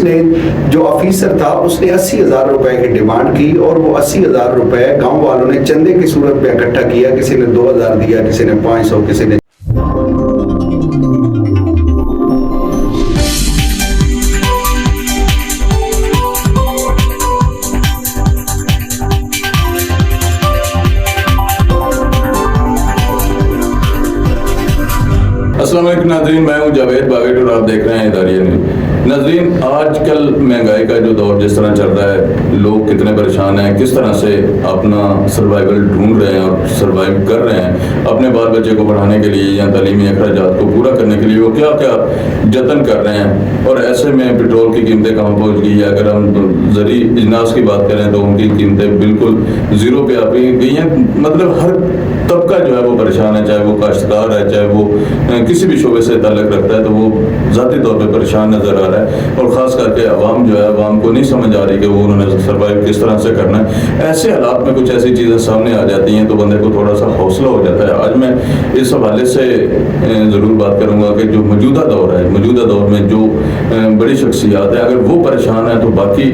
نے جو آفیسر تھا اس نے 80,000 روپے کی ڈیمانڈ کی اور وہ 80,000 روپے گاؤں والوں نے چندے کی صورت میں اکٹھا کیا. کسی نے 2,000 دیا, کسی نے 500, کسی نے السلام علیکم ناظرین, میں ہوں جاوید باغیٹ اور آپ دیکھ رہے ہیں اداریہ نیوز. ناظرین, آج کل مہنگائی کا جو دور جس طرح چل رہا ہے, لوگ کتنے پریشان ہیں, کس طرح سے اپنا سروائیول ڈھونڈ رہے ہیں اور سروائیو کر رہے ہیں اپنے بال بچے کو پڑھانے کے لیے یا تعلیمی اخراجات کو پورا کرنے کے لیے, وہ کیا کیا جتن کر رہے ہیں. اور ایسے میں پٹرول کی قیمتیں کہاں پہنچ گئی ہے. اگر ہم زرعی اجناس کی بات کریں تو ان کی قیمتیں بالکل زیرو پہ آ گئی ہیں. مطلب ہر طبقہ جو ہے وہ پریشان ہے, چاہے وہ کاشتکار ہے, چاہے وہ کسی بھی شعبے سے تعلق رکھتا ہے, تو وہ ذاتی طور پہ پریشان نظر آ رہا ہے. اور خاص کر کے عوام جو ہے, عوام کو نہیں سمجھ آ رہی کہ وہ انہوں نے سروائیو کس طرح سے کرنا ہے. ایسے حالات میں کچھ ایسی چیزیں سامنے آ جاتی ہیں تو بندے کو تھوڑا سا حوصلہ ہو جاتا ہے. آج میں اس حوالے سے ضرور بات کروں گا کہ جو موجودہ دور ہے, موجودہ دور میں جو بڑی شخصیات ہیں, اگر وہ پریشان ہیں تو باقی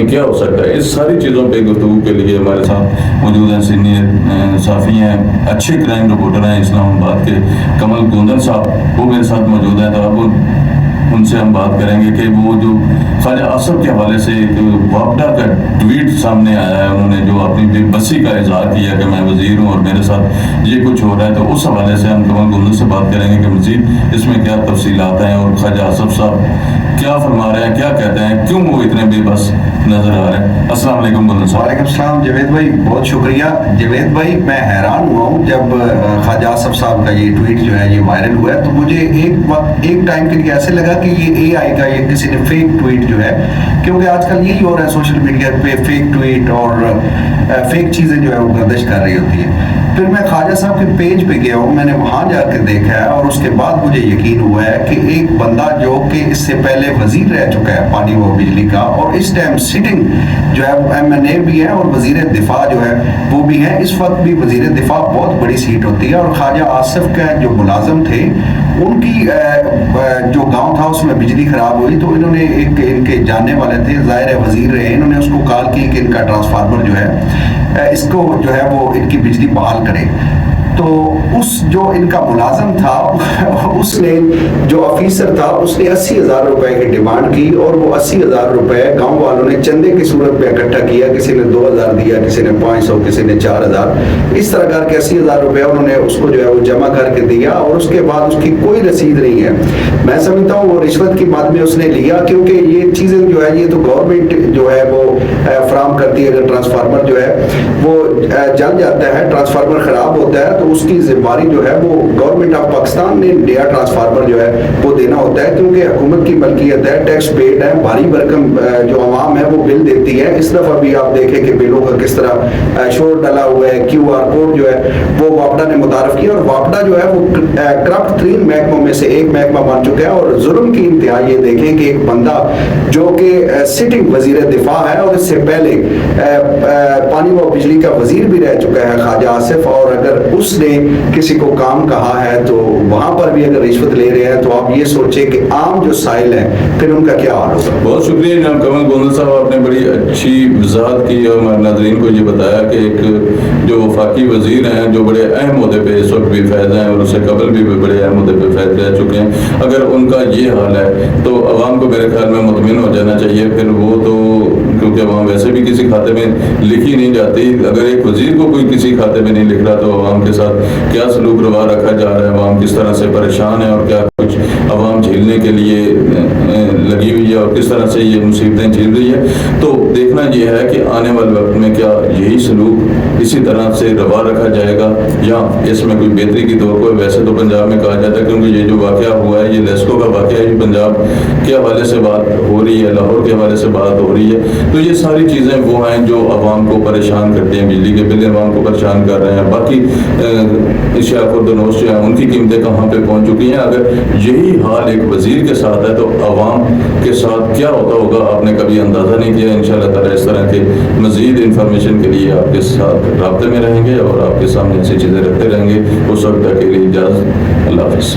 کیا ہو سکتا ہے. اس ساری چیزوں پہ گفتگو کے لیے ہمارے ساتھ موجود ہیں سینئر صحافی ہیں, اچھے کرائم رپورٹر ہیں اسلام آباد کے, کمل گوندن صاحب, وہ میرے ساتھ موجود ہیں. تو اب ان سے ہم بات کریں گے کہ وہ جو خواجہ آصف کے حوالے سے ایک واپڈا کا ٹویٹ سامنے آیا ہے, انہوں نے جو اپنی بے بسی کا اظہار کیا کہ میں وزیر ہوں اور میرے ساتھ یہ کچھ ہو رہا ہے, تو اس حوالے سے ہم کمل گوندن سے بات کریں گے کہ مزید اس میں کیا تفصیلات ہیں اور خواجہ آصف صاحب کیا فرما رہے ہیں, کیا کہتے ہیں, کیوں وہ اتنے بے بس نظر آ رہے ہیں. السلام علیکم گوندن صاحب. وعلیکم السلام جاوید بھائی, بہت شکریہ. جاوید بھائی, میں حیران ہوا ہوں جب خواجہ آصف صاحب کا یہ ٹویٹ جو ہے یہ وائرل ہوا ہے, تو مجھے ایک ٹائم کے لیے ایسے لگا کہ یہ اے آئی کا یہ کسی نے فیک ٹویٹ جو ہے, کیونکہ آج کل یہی ہو رہا ہے سوشل میڈیا پہ, فیک ٹویٹ اور فیک چیزیں جو ہے وہ گردش کر رہی ہوتی ہیں. پھر میں خواجہ صاحب کے پیج پہ گیا ہوں, میں نے وہاں جا کے دیکھا ہے اور اس کے بعد مجھے یقین ہوا ہے کہ ایک بندہ جو کہ اس سے پہلے وزیر رہ چکا ہے پانی و بجلی کا, اور اس ٹائم سٹنگ جو ہے ایم این اے بھی ہے اور وزیر دفاع جو ہے وہ بھی ہے. اس وقت بھی وزیر دفاع بہت بڑی سیٹ ہوتی ہے, اور خواجہ آصف کا جو ملازم تھے ان کی جو گاؤں تھا اس میں بجلی خراب ہوئی, تو انہوں نے ایک ان کے جاننے والے تھے, ظاہر وزیر رہے, انہوں نے اس کو کال کی کہ ان کا ٹرانسفارمر جو ہے اس کو جو ہے وہ ان کی بجلی بحال کرے. تو اس جو ان کا ملازم تھا اس نے جو آفیسر تھا اس نے 80,000 روپے کی ڈیمانڈ کی اور وہ 80,000 روپے گاؤں والوں نے چندے کی صورت میں اکٹھا کیا. کسی نے 2,000 دیا, کسی نے 500, کسی نے 4,000, اس طرح کر کے 80,000 روپے انہوں نے اس کو جو ہے وہ جمع کر کے دیا, اور اس کے بعد اس کی کوئی رسید نہیں ہے. میں سمجھتا ہوں وہ رشوت کی بات میں اس نے لیا, کیونکہ یہ چیزیں جو ہے یہ تو گورنمنٹ جو ہے وہ فراہم کرتی ہے. اگر ٹرانسفارمر جو ہے وہ جل جاتا ہے, ٹرانسفارمر خراب ہوتا ہے, تو اس کی ذمہ داری جو ہے وہ گورنمنٹ آف پاکستان نے نیا ٹرانسفارمر جو ہے وہ دینا ہوتا ہے, کیونکہ حکومت کی ملکیت ہے, ٹیکس پیڈ ہے, بھاری بھرکم جو عوام ہے وہ بل دیتی ہے. اس دفعہ بھی آپ دیکھیں کہ بلوں کا کس طرح شور ڈلا ہوا ہے. کیو آر کوڈ جو ہے وہ واپڈا نے متعارف کیا, اور واپڈا جو ہے وہ کرپٹ ترین محکموں میں سے ایک محکمہ بن چکا ہے. اور ظلم کی انتہا یہ دیکھیں کہ ایک بندہ جو کہ سٹنگ وزیر دفاع ہے اور اس سے پہلے پانی و بجلی کا وزیر بھی رہ چکا ہے خواجہ آصف, اور اگر اس نے کسی کو کام کہا ہے تو وہاں پر بھی اگر رشوت لے رہے ہیں, تو آپ یہ سوچیں کہ عام جو سائل ہیں پھر ان کا کیا حال ہوگا. بہت شکریہ جناب کمل گوندن صاحب, آپ نے بڑی اچھی وضاحت کی اور ہمارے ناظرین کو یہ بتایا کہ ایک جو وفاقی وزیر ہیں جو بڑے اہم عہدے پہ اس وقت بھی فیض ہیں اور اس سے قبل بھی بڑے اہم عہدے پہ فیض رہ چکے ہیں, اگر ان کا یہ حال ہے تو عوام کو میرے خیال میں مطمئن ہو جانا چاہیے. پھر وہ تو کیونکہ عوام ویسے بھی کسی کھاتے میں لکھی نہیں جاتی, اگر ایک وزیر کو کوئی کسی کھاتے میں نہیں لکھ رہا تو عوام کے ساتھ کیا سلوک روا رکھا جا رہا ہے, عوام کس طرح سے پریشان ہے اور کیا کچھ عوام جھیلنے کے لیے لگی ہوئی ہے اور کس طرح سے یہ مصیبتیں جھیل رہی ہے. تو دیکھنا یہ ہے کہ آنے والے وقت میں کیا یہی سلوک اسی طرح سے روا رکھا جائے گا یا اس میں کوئی بہتری کی دور کو. ویسے تو پنجاب میں کہا جاتا ہے کیونکہ یہ جو واقعہ ہوا ہے یہ لیسکو کا واقعہ ہے, یہ پنجاب کے حوالے سے بات ہو رہی ہے, لاہور کے حوالے سے بات ہو رہی ہے, تو یہ ساری چیزیں وہ ہیں جو عوام کو پریشان کرتی ہیں. بجلی کے بل عوام کو پریشان کر رہے ہیں, باقی اشیاء خردنوش جو ہیں ان کی قیمتیں کہاں پہ پہنچ چکی ہیں. اگر یہی حال ایک وزیر کے ساتھ ہے تو عوام کے ساتھ کیا ہوتا ہوگا, آپ نے کبھی اندازہ نہیں کیا. انشاءاللہ تعالی اس طرح کے مزید انفارمیشن کے لیے آپ کے ساتھ رابطے میں رہیں گے اور آپ کے سامنے ایسی چیزیں رکھتے رہیں گے. اس وقت تک کے لیے اجازت, اللہ حافظ.